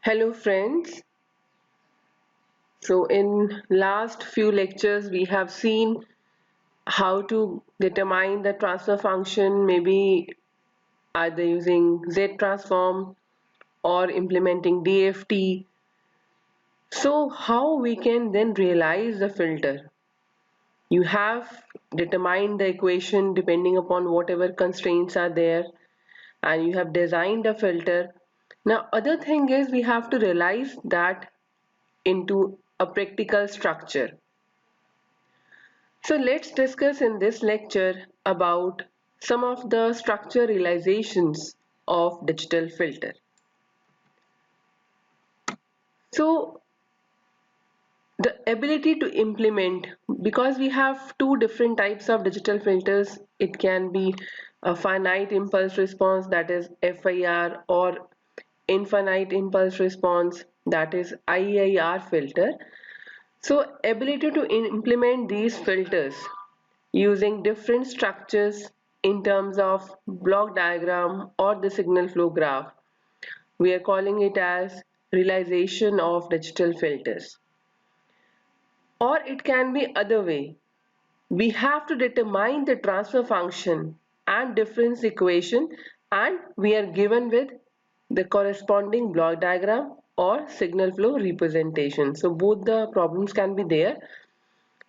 Hello friends. So in last few lectures we have seen how to determine the transfer function, maybe either using Z transform or implementing DFT. So how we can then realize the filter? You have determined the equation depending upon whatever constraints are there, and you have designed a filter. Now other thing is we have to realize that into a practical structure. So let's discuss in this lecture about some of the structure realizations of digital filter. So the ability to implement, because we have two different types of digital filters, it can be a finite impulse response, that is FIR, or infinite impulse response, that is ITR filter. So ability to implement these filters using different structures in terms of block diagram or the signal flow graph. We are calling it as realization of digital filters. Or it can be other way. We have to determine the transfer function and difference equation, and we are given with the corresponding block diagram or signal flow representation. So both the problems can be there.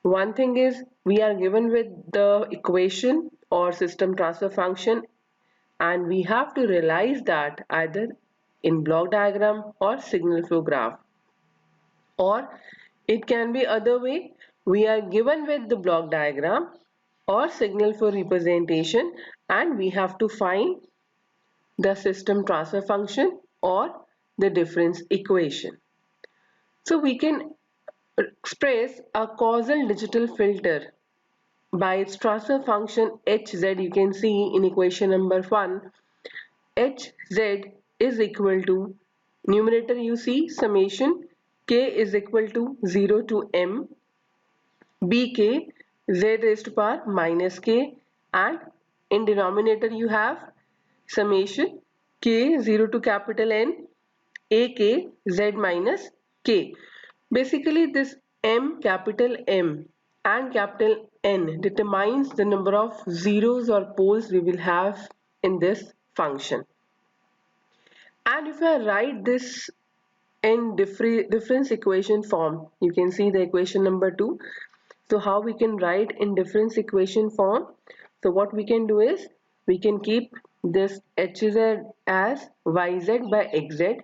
One thing is we are given with the equation or system transfer function, and we have to realize that either in block diagram or signal flow graph. Or it can be other way, we are given with the block diagram or signal flow representation, and we have to find the system transfer function or the difference equation. So we can express a causal digital filter by its transfer function Hz. You can see in equation number 1, Hz is equal to, numerator you see summation k is equal to 0 to m bk z raised to power minus k, and in denominator you have summation k 0 to capital N ak z minus k. Basically this m, capital M and capital N determines the number of zeros or poles we will have in this function. And if I write this in difference equation form, you can see the equation number 2. So how we can write in difference equation form? So what we can do is we can keep this hz as yz by xz,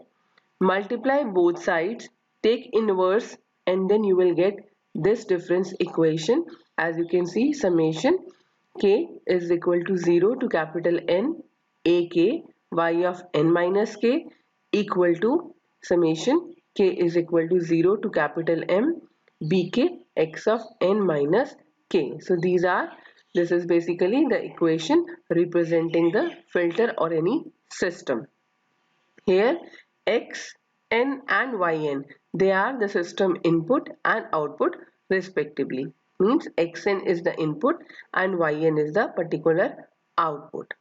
multiply both sides, take inverse, and then you will get this difference equation. As you can see, summation k is equal to 0 to capital N ak y of n minus k equal to summation k is equal to 0 to capital M bk x of n minus k. So this is basically the equation representing the filter or any system. Here x, n and yn, they are the system input and output respectively. Means xn is the input and yn is the particular output.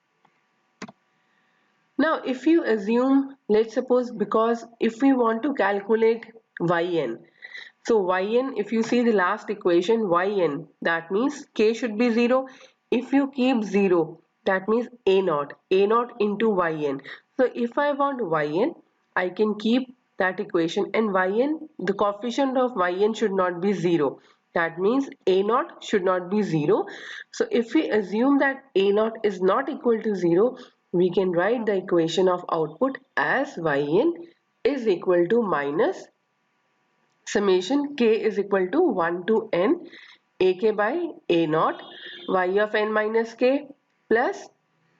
Now if you assume, let's suppose, because if we want to calculate yn, so yn, if you see the last equation yn, that means k should be 0. If you keep 0, that means a naught into yn. So if I want yn, I can keep that equation, and yn, the coefficient of yn should not be 0. That means a naught should not be 0. So if we assume that a naught is not equal to 0, we can write the equation of output as yn is equal to minus summation k is equal to 1 to n ak by a naught y of n minus k plus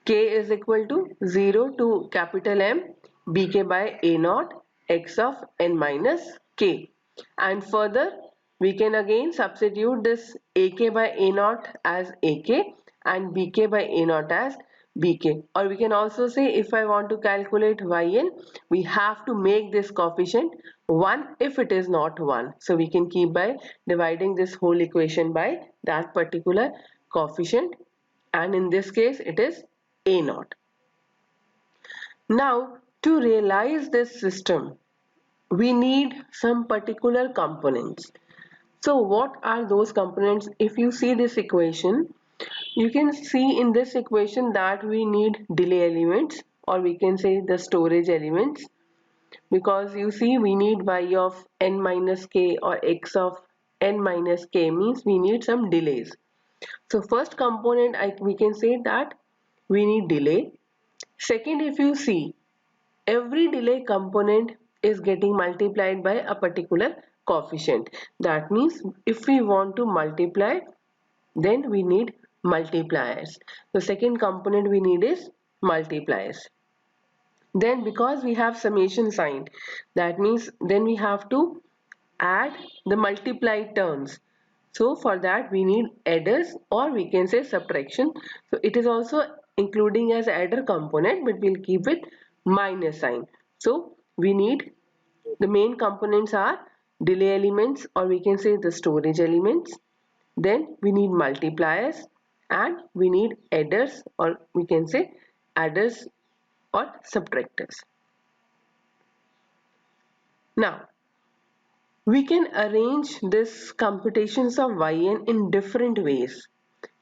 k is equal to 0 to capital M bk by a naught x of n minus k. And further we can again substitute this ak by a naught as ak and bk by a naught as bk. Or we can also say, if I want to calculate yn, we have to make this coefficient 1 if it is not 1. So we can keep by dividing this whole equation by that particular coefficient, and in this case it is a naught. Now to realize this system, we need some particular components. So what are those components? If you see this equation, you can see in this equation that we need delay elements, or we can say the storage elements, because you see we need y of n minus k or x of n minus k, means we need some delays. So first component we can say that we need delay. Second, if you see, every delay component is getting multiplied by a particular coefficient. That means if we want to multiply, then we need multipliers. The second component we need is multipliers. Then because we have summation sign, that means then we have to add the multiplied terms. So for that we need adders, or we can say subtraction. So it is also including as adder component, but we'll keep it minus sign. So we need, the main components are delay elements, or we can say the storage elements. Then we need multipliers, and we need adders, or we can say adders or subtractors. Now we can arrange this computations of yn in different ways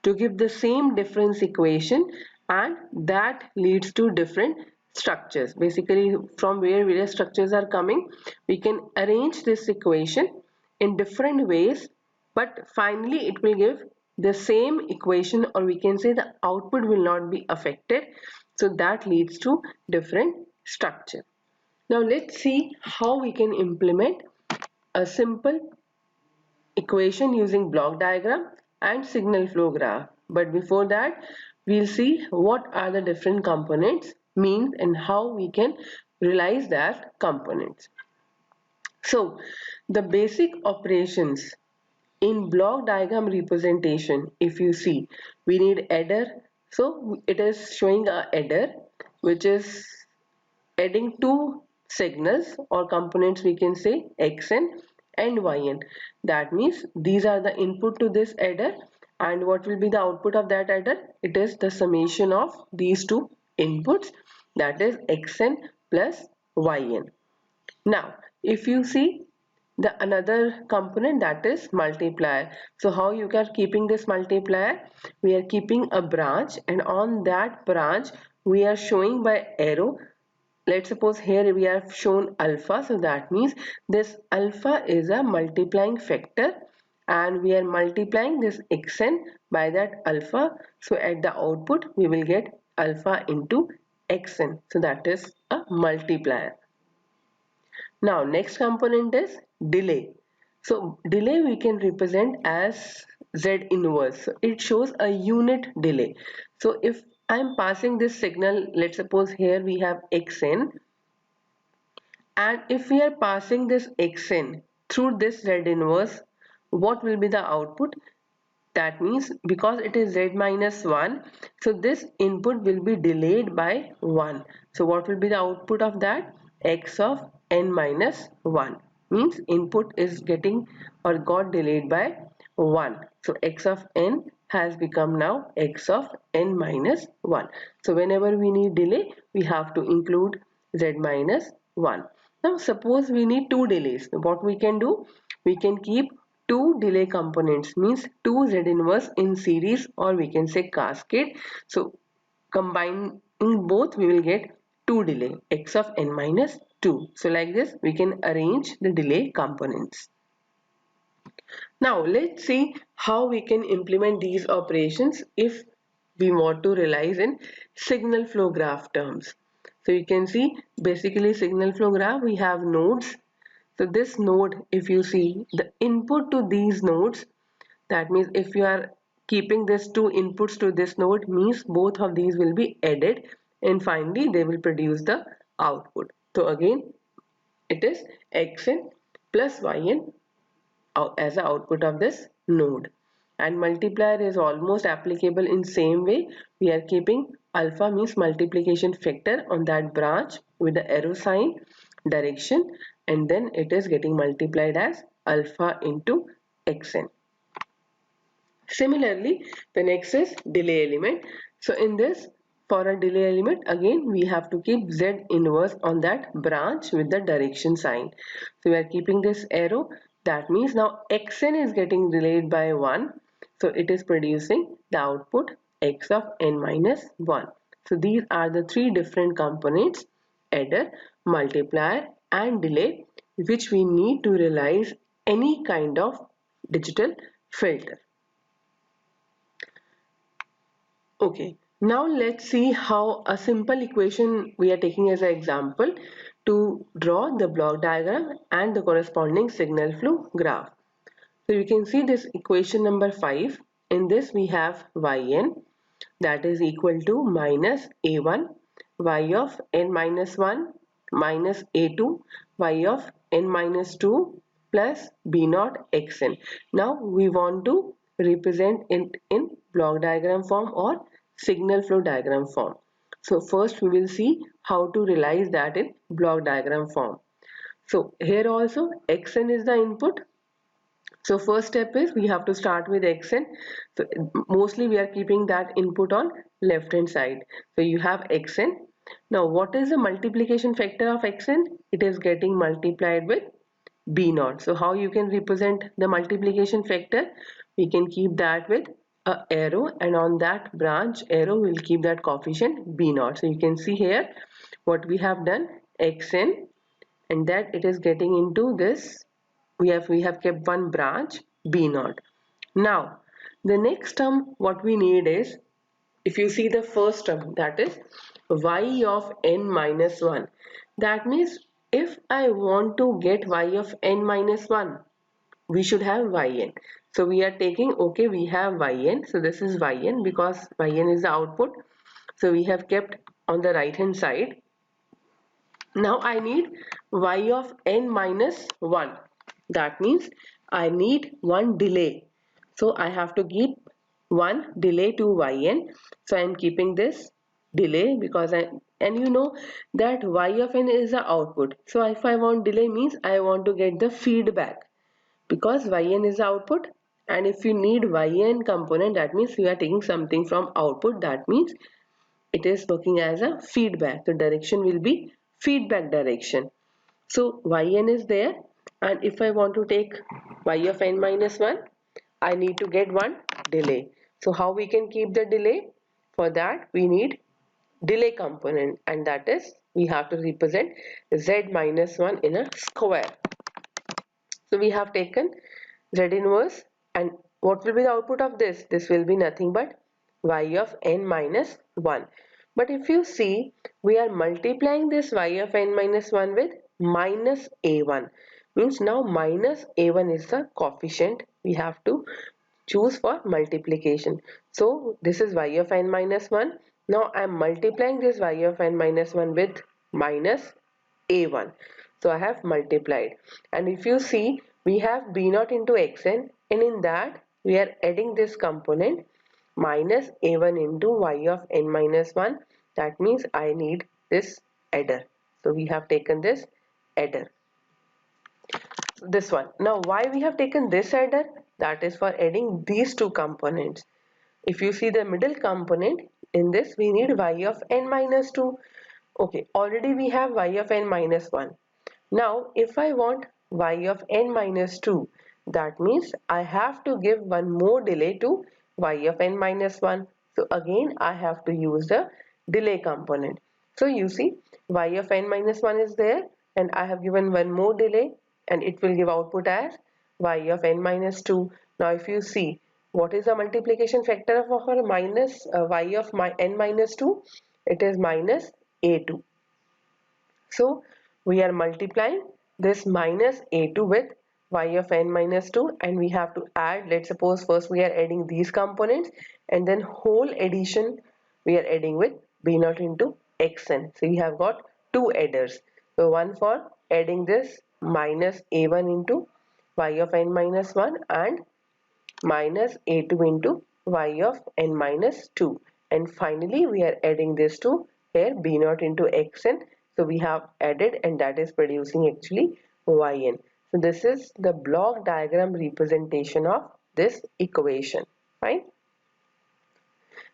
to give the same difference equation, and that leads to different structures. Basically, from where various structures are coming, we can arrange this equation in different ways, but finally it will give the same equation, or we can say the output will not be affected. So that leads to different structure. Now let's see how we can implement a simple equation using block diagram and signal flow graph. But before that, we'll see what are the different components mean and how we can realize that components. So the basic operations in block diagram representation, if you see, we need adder. So it is showing a adder which is adding two signals or components, we can say xn and yn. That means these are the input to this adder, and what will be the output of that adder? It is the summation of these two inputs, that is xn plus yn. Now if you see the another component, that is multiplier. So how you are keeping this multiplier? We are keeping a branch, and on that branch we are showing by arrow. Let's suppose here we have shown alpha, so that means this alpha is a multiplying factor, and we are multiplying this xn by that alpha. So at the output we will get alpha into xn, so that is a multiplier. Now next component is delay. So delay we can represent as Z inverse. So it shows a unit delay. So if I am passing this signal, let's suppose here we have xn, and if we are passing this xn through this Z inverse, what will be the output? That means because it is Z minus 1, so this input will be delayed by 1. So what will be the output of that? X of n minus 1, means input is getting or got delayed by 1. So x of n has become now x of n minus 1. So whenever we need delay, we have to include Z minus 1. Now suppose we need two delays. What we can do? We can keep two delay components, means two Z inverse in series, or we can say cascade. So combining both we will get two delay, x of n minus 2. So like this we can arrange the delay components. Now let's see how we can implement these operations if we want to realize in signal flow graph terms. So you can see basically signal flow graph, we have nodes. So this node, if you see the input to these nodes, that means if you are keeping these two inputs to this node, means both of these will be added, and finally they will produce the output. So again it is xn plus yn as the output of this node. And multiplier is almost applicable in same way. We are keeping alpha, means multiplication factor, on that branch with the arrow sign direction, and then it is getting multiplied as alpha into xn. Similarly, the next is delay element. So in this for a delay element, again we have to keep z inverse on that branch with the direction sign. So we are keeping this arrow. That means now xn is getting delayed by 1. So it is producing the output x of n minus 1. So these are the three different components: adder, multiplier and delay, which we need to realize any kind of digital filter. Okay, now let's see how a simple equation we are taking as an example to draw the block diagram and the corresponding signal flow graph. So you can see this equation number 5. In this we have yn, that is equal to minus a1 y of n minus 1 minus a2 y of n minus 2 plus b naught xn. Now we want to represent it in block diagram form or signal flow diagram form. So first we will see how to realize that in block diagram form. So here also xn is the input. So first step is we have to start with xn. So mostly we are keeping that input on left hand side. So you have xn. Now what is the multiplication factor of xn? It is getting multiplied with b naught. So how you can represent the multiplication factor? We can keep that with a arrow, and on that branch arrow we'll keep that coefficient b naught. So you can see here what we have done, xn, and that it is getting into this, we have kept one branch b naught. Now the next term what we need is, if you see the first term, that is y of n minus 1. That means if I want to get y of n minus 1, we should have yn. So we are taking, okay, we have yn, so this is yn because yn is the output. So we have kept on the right hand side. Now I need y of n minus 1. That means I need one delay. So I have to keep one delay to yn. So I am keeping this delay because and you know that y of n is the output. So if I want delay means I want to get the feedback, because yn is the output, and if you need yn component, that means you are taking something from output. That means it is working as a feedback. The direction will be feedback direction. So yn is there, and if I want to take y of n minus 1, I need to get one delay. So how we can keep the delay? For that we need delay component, and that is we have to represent z minus 1 in a square. So we have taken z inverse, and what will be the output of this? This will be nothing but y of n minus 1. But if you see, we are multiplying this y of n minus 1 with minus a1. Means now minus a1 is the coefficient we have to choose for multiplication. So this is y of n minus 1. Now I am multiplying this y of n minus 1 with minus a1. So I have multiplied, and if you see, we have b naught into xn, and in that we are adding this component minus a1 into y of n minus 1. That means I need this adder. So we have taken this adder, this one. Now why we have taken this adder? That is for adding these two components. If you see the middle component, in this we need y of n minus 2. Okay, already we have y of n minus 1. Now if I want y of n minus 2, that means I have to give one more delay to y of n minus 1. So again I have to use the delay component. So you see, y of n minus 1 is there, and I have given one more delay, and it will give output as y of n minus 2. Now if you see, what is the multiplication factor of our minus y of n minus 2? It is minus a2. So we are multiplying this minus a2 with y of n minus 2, and we have to add, let's suppose first we are adding these components, and then whole addition we are adding with b naught into xn. So we have got two adders. So one for adding this minus a1 into y of n minus 1 and minus a2 into y of n minus 2, and finally we are adding this to here b naught into xn. So we have added, and that is producing actually yn. So this is the block diagram representation of this equation. Fine.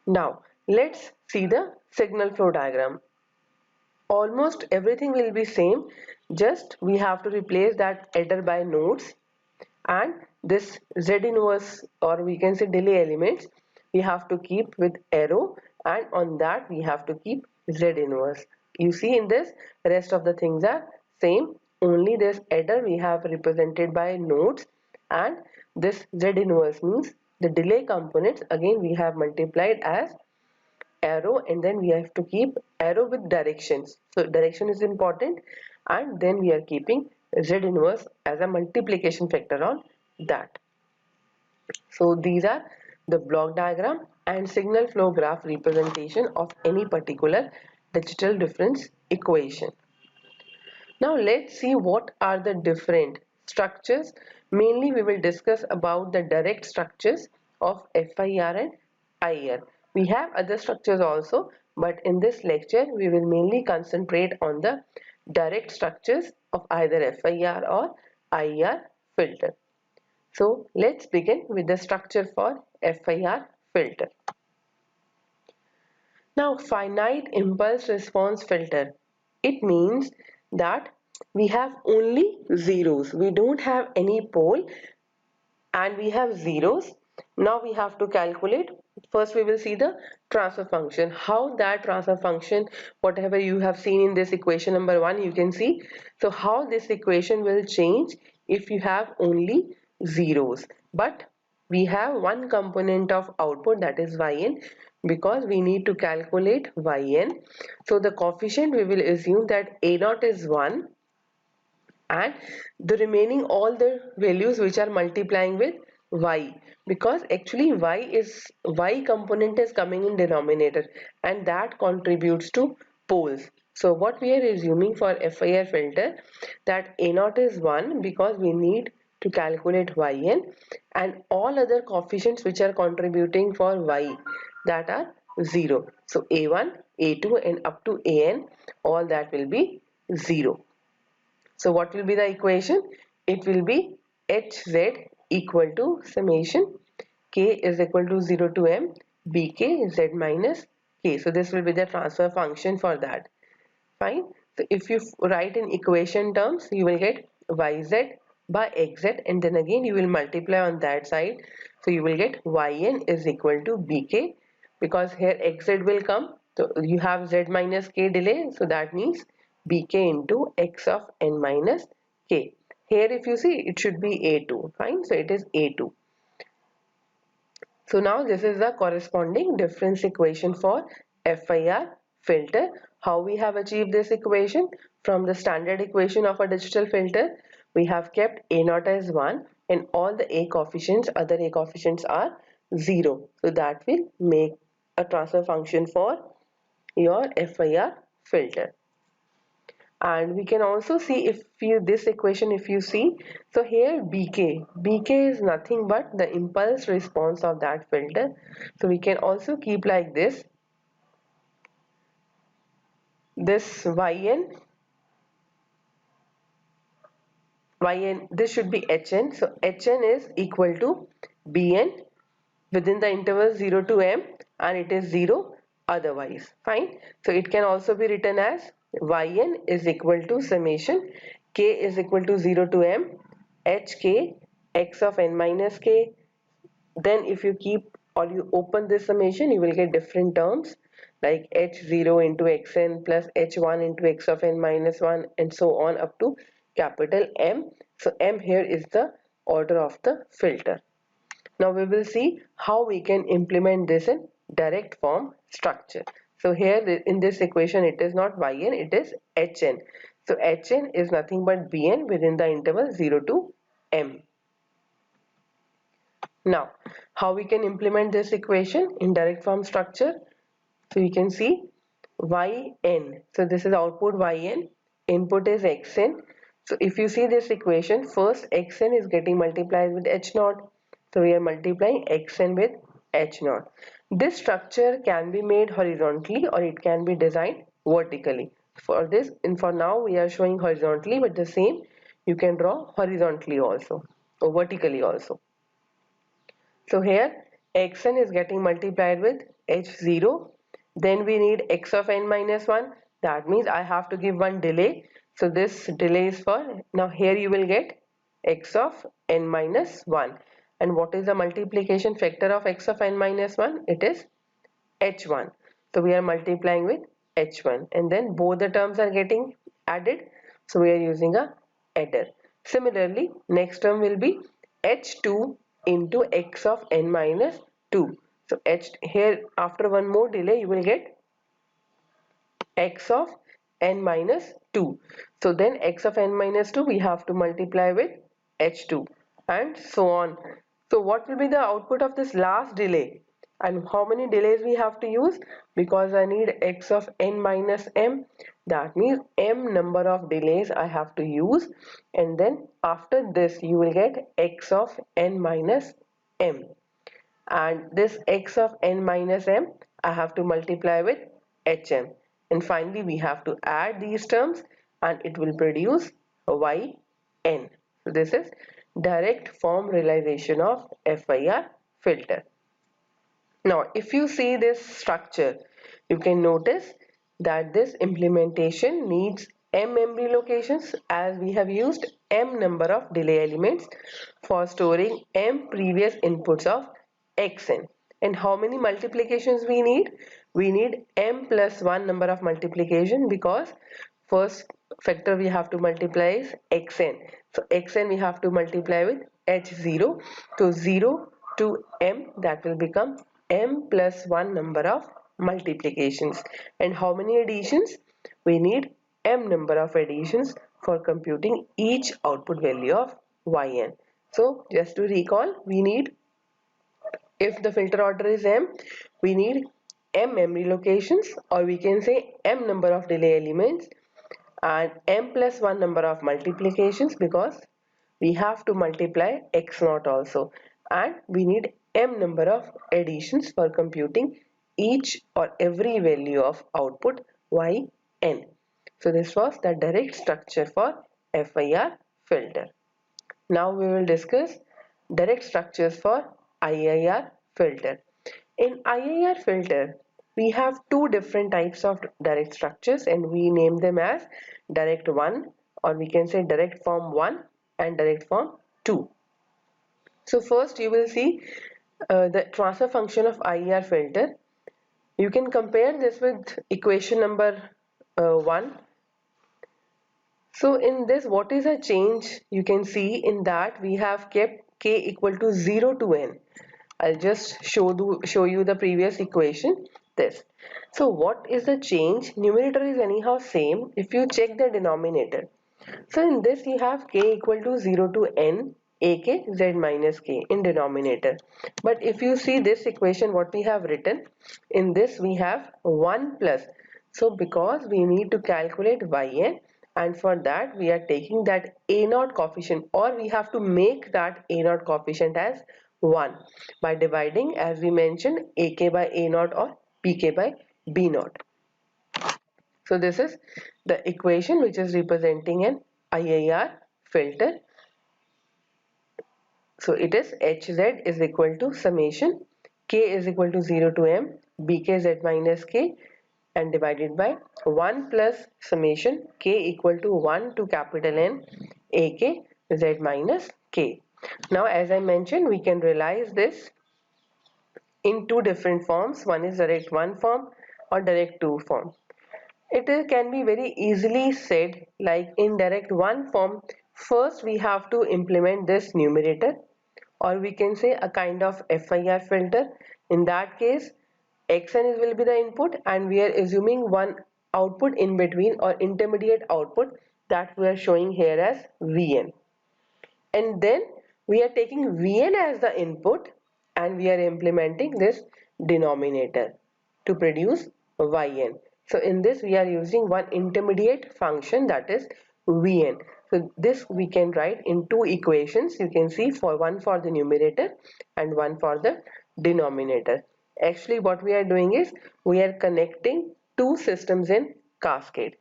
Now let's see the signal flow diagram. Almost everything will be same, just we have to replace that adder by nodes, and this Z inverse, or we can say delay elements, we have to keep with arrow, and on that we have to keep Z inverse. You see in this rest of the things are same, only this adder we have represented by nodes, and this Z inverse means the delay components again we have multiplied as arrow, and then we have to keep arrow with directions. So direction is important, and then we are keeping Z inverse as a multiplication factor on that. So these are the block diagram and signal flow graph representation of any particular digital difference equation. Now let's see what are the different structures. Mainly we will discuss about the direct structures of FIR and IR. We have other structures also, but in this lecture we will mainly concentrate on the direct structures of either FIR or IR filter. So let's begin with the structure for FIR filter. Now, finite impulse response filter. It means that we have only zeros. We don't have any pole and we have zeros. Now we have to calculate. First we will see the transfer function. How that transfer function, whatever you have seen in this equation number 1, you can see. So how this equation will change if you have only zeros. But we have one component of output, that is yn, because we need to calculate yn. So the coefficient we will assume that a0 is 1, and the remaining all the values which are multiplying with y, because actually y component is coming in denominator and that contributes to poles. So what we are assuming for FIR filter, that a0 is 1 because we need to calculate yn, and all other coefficients which are contributing for y, that are 0. So a1, a2 and up to an, all that will be 0. So what will be the equation? It will be Hz equal to summation k is equal to 0 to m bk z minus k. So this will be the transfer function for that. Fine. So if you write in equation terms, you will get yz by xz, and then again you will multiply on that side. So you will get yn is equal to bk, because here xz will come. So you have z minus k delay. So that means bk into x of n minus k. Here if you see, it should be a2. Fine. So it is a2. So now this is the corresponding difference equation for FIR filter. How we have achieved this equation? From the standard equation of a digital filter, we have kept a0 as 1 and all the a coefficients, other a coefficients are 0. So that will make a transfer function for your FIR filter. And we can also see, if you this equation if you see, so here bk is nothing but the impulse response of that filter. So we can also keep like this yn, this should be hn. So hn is equal to bn within the interval 0 to m, and it is 0 otherwise. Fine. So it can also be written as yn is equal to summation k is equal to 0 to m hk x of n minus k. Then if you keep or you open this summation, you will get different terms like h0 into xn plus h1 into x of n minus 1, and so on up to capital M. So M here is the order of the filter. Now we will see how we can implement this in direct form structure. So here in this equation, it is not yn, it is hn. So hn is nothing but bn within the interval 0 to m. Now how we can implement this equation in direct form structure? So you can see yn. So this is output yn, input is xn. So if you see this equation, first xn is getting multiplied with h0. So we are multiplying xn with h0. This structure can be made horizontally or it can be designed vertically. For this, and for now we are showing horizontally, but the same you can draw horizontally also or vertically also. So here xn is getting multiplied with h0 Then we need x of n minus 1. That means I have to give one delay. So this delay is for, now here you will get x of n minus 1. And what is the multiplication factor of x of n minus 1? It is h1. So we are multiplying with h1 and then both the terms are getting added. So we are using a adder. Similarly, next term will be h2 into x of n minus 2. So h here after one more delay you will get x of n minus 2. So then x of n minus 2 we have to multiply with h2 and so on. So what will be the output of this last delay? And how many delays we have to use? Because I need x of n minus m. That means m number of delays I have to use. And then after this you will get x of n minus m. And this x of n minus m I have to multiply with hm, and finally we have to add these terms and it will produce yn. So this is direct form realization of FIR filter. Now if you see this structure, you can notice that this implementation needs m memory locations, as we have used m number of delay elements for storing m previous inputs of xn. And how many multiplications we need? We need m plus 1 number of multiplication, because first factor we have to multiply is xn. So xn we have to multiply with h0. So 0 to m, that will become m plus 1 number of multiplications. And how many additions? We need m number of additions for computing each output value of yn. So just to recall, we need, if the filter order is m, we need m memory locations, or we can say m number of delay elements, and m plus 1 number of multiplications, because we have to multiply x naught also, and we need m number of additions for computing each or every value of output yn. So this was the direct structure for FIR filter. Now we will discuss direct structures for IIR filter. In IIR filter, we have two different types of direct structures and we name them as direct 1, or we can say direct form 1 and direct form 2. So first you will see the transfer function of IIR filter. You can compare this with equation number 1. So in this, what is a change? You can see in that we have kept k equal to 0 to n. I'll just show you the previous equation, this. So what is the change? Numerator is anyhow same if you check the denominator. So in this you have k equal to 0 to n ak z minus k in denominator. But if you see this equation, what we have written, in this we have 1 plus. So because we need to calculate yn, and for that we are taking that a naught coefficient, or we have to make that a naught coefficient as 1 by dividing, as we mentioned, ak by a naught or pk by b naught. So this is the equation which is representing an IIR filter. So it is hz is equal to summation k is equal to 0 to m bkz minus k and divided by 1 plus summation k equal to 1 to capital N ak z minus k. Now as I mentioned, we can realize this in two different forms. One is direct 1 form or direct 2 form. It can be very easily said like in direct 1 form, first we have to implement this numerator, or we can say a kind of FIR filter. In that case, xn will be the input and we are assuming one output in between or intermediate output that we are showing here as Vn. And then we are taking Vn as the input and we are implementing this denominator to produce Yn. So in this we are using one intermediate function, that is Vn. So this we can write in two equations. You can see, for one for the numerator and one for the denominator. Actually what we are doing is we are connecting two systems in cascade,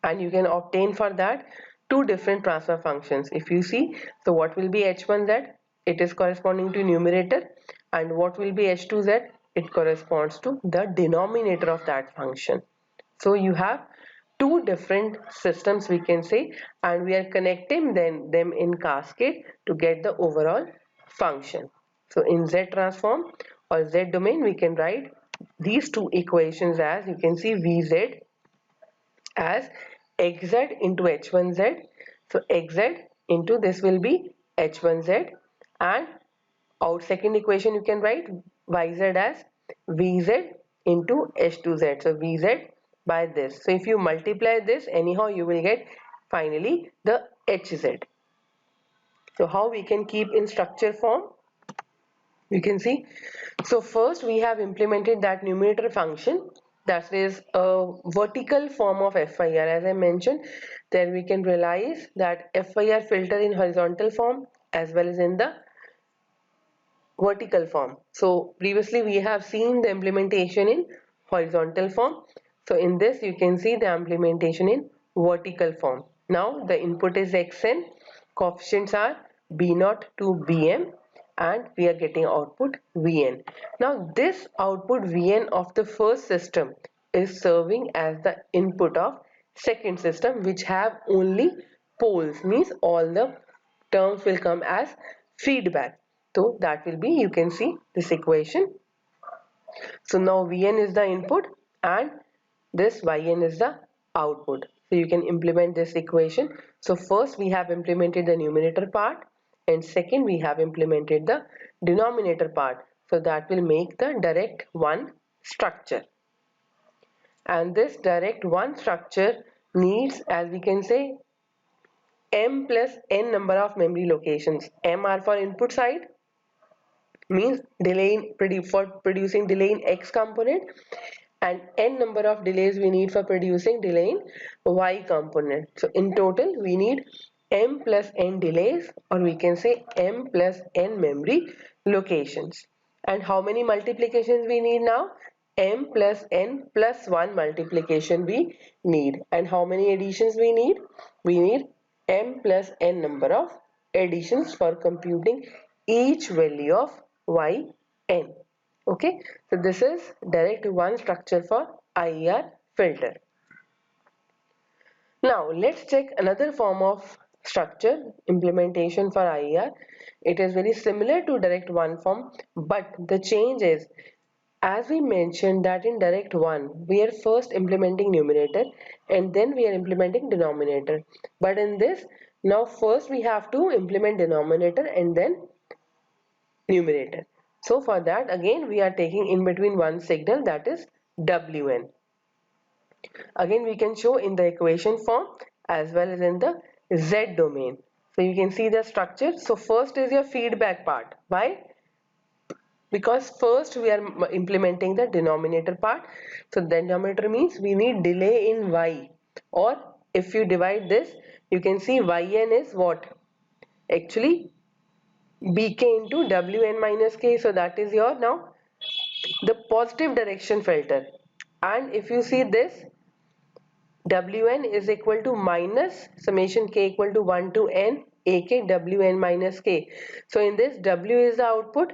and you can obtain for that two different transfer functions. If you see, so what will be h1z? It is corresponding to numerator, and what will be h2z? it corresponds to the denominator of that function. So you have two different systems, we can say, and we are connecting them in cascade to get the overall function. So in Z transform or Z domain, we can write these two equations as, you can see, Vz as xz into h1z. So xz into this will be h1z, and out second equation you can write yz as vz into h2z. So vz by this. So if you multiply this, anyhow you will get finally the hz. So how we can keep in structure form? You can see. So first we have implemented that numerator function, that is a vertical form of FIR. As I mentioned, then we can realize that FIR filter in horizontal form as well as in the vertical form. So previously we have seen the implementation in horizontal form. So in this you can see the implementation in vertical form. Now the input is xn, coefficients are b0 to bm, and we are getting output vn. Now this output vn of the first system is serving as the input of second system, which have only poles, means all the terms will come as feedback. So that will be, you can see this equation. So now Vn is the input and this Yn is the output. So you can implement this equation. So first we have implemented the numerator part, and second we have implemented the denominator part. So that will make the direct one structure. And this direct one structure needs, as we can say, m plus n number of memory locations. M are for input side, means delay for producing delay in x component, and n number of delays we need for producing delay in y component. So in total we need m plus n delays, or we can say m plus n memory locations. And how many multiplications we need now? M plus n plus 1 multiplication we need. And how many additions we need? We need m plus n number of additions for computing each value of yn. Okay, so this is direct one structure for IER filter. Now let's check another form of structure implementation for IER. It is very similar to direct one form, but the change is, as we mentioned that in direct one we are first implementing numerator and then we are implementing denominator. But in this, now first we have to implement denominator and then numerator. So for that again we are taking in between one signal, that is Wn. Again we can show in the equation form as well as in the Z domain. So you can see the structure. So first is your feedback part. Why? Because first we are implementing the denominator part. So the denominator means we need delay in y, or if you divide this you can see yn is what? Actually bk into wn minus k. So that is your now the positive direction filter. And if you see this, wn is equal to minus summation k equal to 1 to n ak wn minus k. So in this, w is the output,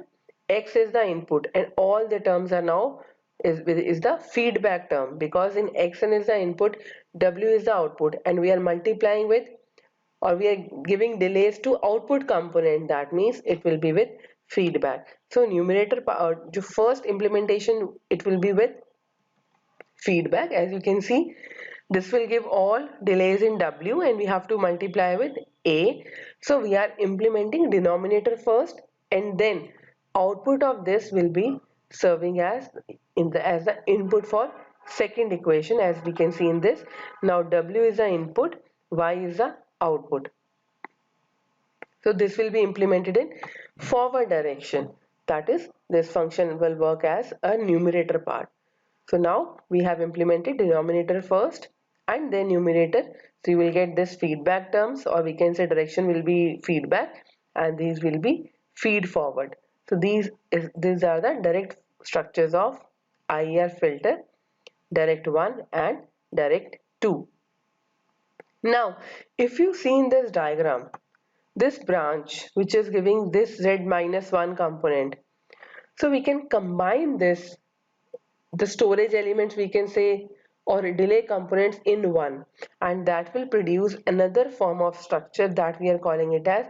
x is the input, and all the terms are now is the feedback term, because in xn is the input, w is the output, and we are multiplying with, or we are giving delays to output component. That means it will be with feedback. So numerator the first implementation, it will be with feedback. As you can see, this will give all delays in w and we have to multiply with a. So we are implementing denominator first, and then output of this will be serving as as the input for second equation, as we can see in this. Now w is the input, y is the output. So this will be implemented in forward direction. That is, this function will work as a numerator part. So now we have implemented denominator first and then numerator. So you will get this feedback terms, or we can say direction will be feedback and these will be feed forward. So these are the direct structures of IER filter, direct 1 and direct 2. Now if you see in this diagram, this branch which is giving this z minus 1 component, So we can combine this, the storage elements we can say, or delay components in one, and that will produce another form of structure that we are calling it as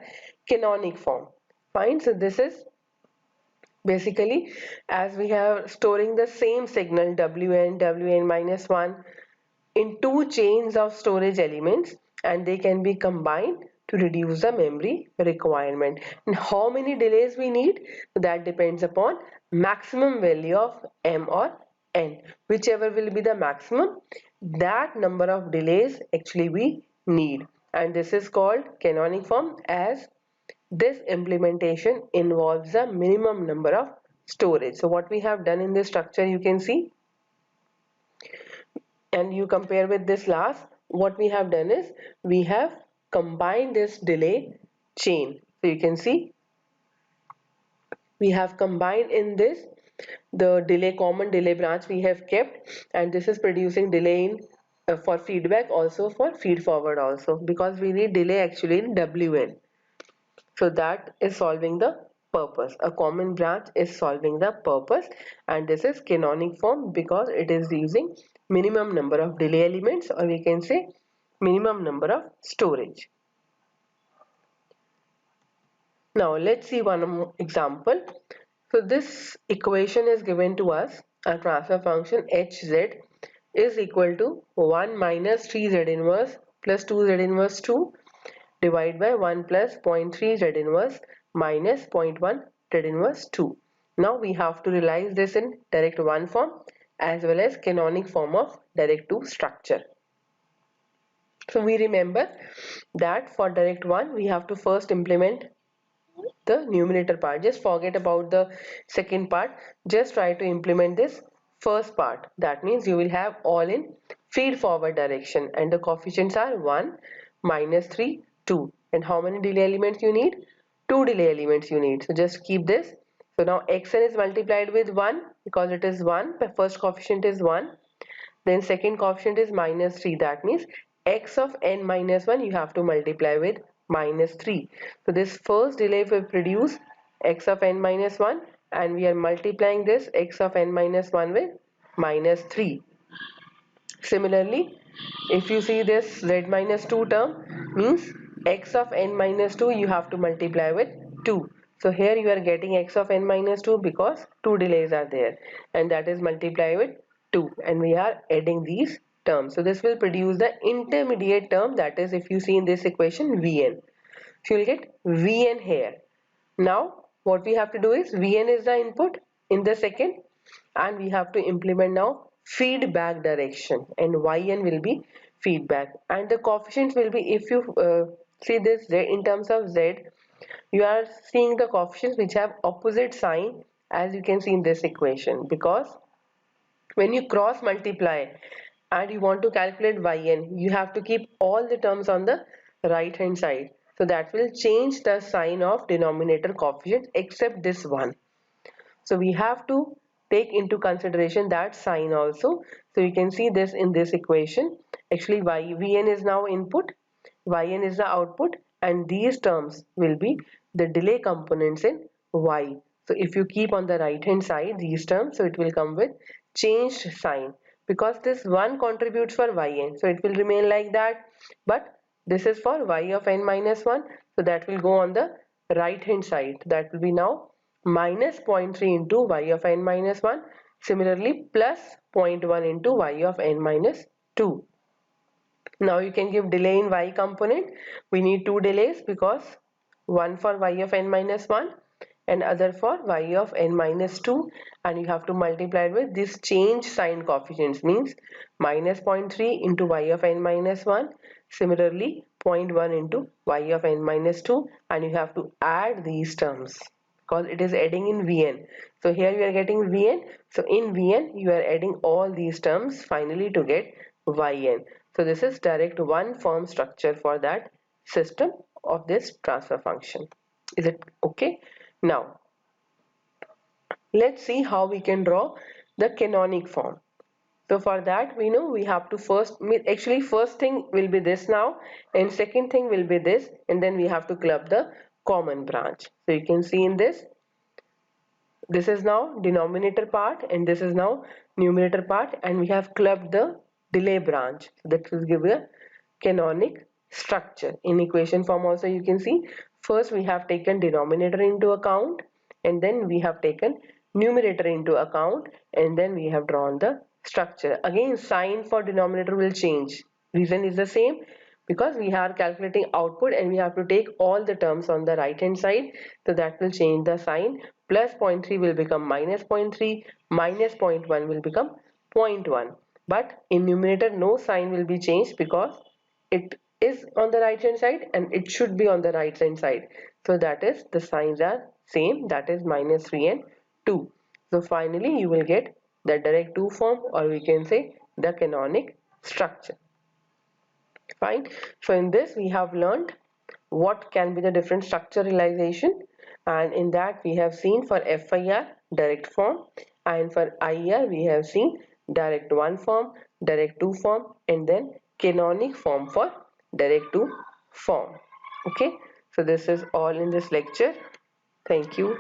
canonic form. Fine, so this is basically as we have storing the same signal wn minus 1 in two chains of storage elements, and they can be combined to reduce the memory requirement. And how many delays we need? That depends upon maximum value of m or n. Whichever will be the maximum, that number of delays actually we need. And this is called canonic form, as this implementation involves a minimum number of storage. So what we have done in this structure, you can see, and you compare with this last, what we have done is we have combined this delay chain. So you can see we have combined in this the delay, common delay branch we have kept, and this is producing delay in for feedback, also for feed forward also, because we need delay actually in wn. So that is solving the purpose. A common branch is solving the purpose, and this is canonic form because it is using minimum number of delay elements, or we can say minimum number of storage. Now let's see one more example. So this equation is given to us, a transfer function hz is equal to 1 minus 3z inverse plus 2z inverse 2 divided by 1 plus 0.3 z inverse minus 0.1 z inverse 2. Now we have to realize this in direct 1 form as well as canonic form of direct 2 structure. So we remember that for direct 1 we have to first implement the numerator part. Just forget about the second part. Just try to implement this first part. That means you will have all in feed forward direction, and the coefficients are 1, minus 3, 2. And how many delay elements you need? 2 delay elements you need. So just keep this. So now xn is multiplied with 1 because it is 1. The first coefficient is 1. Then second coefficient is minus 3. That means x of n minus 1 you have to multiply with minus 3. So this first delay will produce x of n minus 1, and we are multiplying this x of n minus 1 with minus 3. Similarly, if you see this z minus 2 term, means x of n minus 2 you have to multiply with 2. So here you are getting x of n minus 2 because 2 delays are there, and that is multiplied with 2, and we are adding these terms. So this will produce the intermediate term, that is, if you see in this equation, Vn. So you will get Vn here. Now what we have to do is Vn is the input in the second, and we have to implement now feedback direction, and Yn will be feedback, and the coefficients will be, if you see this z in terms of z, you are seeing the coefficients which have opposite sign, as you can see in this equation, because when you cross multiply and you want to calculate yn, you have to keep all the terms on the right hand side. So that will change the sign of denominator coefficient except this one. So we have to take into consideration that sign also. So you can see this in this equation. Actually Vn is now input, Yn is the output, and these terms will be the delay components in Y. So if you keep on the right hand side these terms, so it will come with changed sign, because this one contributes for Yn. So it will remain like that, but this is for Y of n minus 1. So that will go on the right hand side. That will be now minus 0.3 into y of n minus 1. Similarly, plus 0.1 into y of n minus 2. Now you can give delay in y component. We need two delays because one for y of n minus 1 and other for y of n minus 2, and you have to multiply it with this change sign coefficients, means minus 0.3 into y of n minus 1. Similarly, 0.1 into y of n minus 2, and you have to add these terms because it is adding in Vn. So here you are getting Vn. So in Vn you are adding all these terms finally to get Yn. So this is direct one form structure for that system of this transfer function. Is it okay? Now let's see how we can draw the canonic form. So for that we know we have to first thing will be this now, and second thing will be this, and then we have to club the common branch. So you can see in this this is now denominator part and this is now numerator part, and we have clubbed the delay branch. So that will give a canonic structure. In equation form also you can see, first we have taken denominator into account, and then we have taken numerator into account, and then we have drawn the structure. Again, sign for denominator will change. Reason is the same, because we are calculating output and we have to take all the terms on the right hand side, so that will change the sign. Plus zero point 0.3 will become minus 0.3, minus 0.1 will become 0.1. But in numerator no sign will be changed, because it is on the right hand side and it should be on the right hand side. So that is, the signs are same, that is minus 3 and 2. So finally you will get the direct 2 form, or we can say the canonic structure. Fine. So in this we have learned what can be the different structure realization, and in that we have seen for FIR direct form, and for IR we have seen direct 1 form, direct 2 form, and then canonic form for direct 2 form. Okay, so this is all in this lecture. Thank you.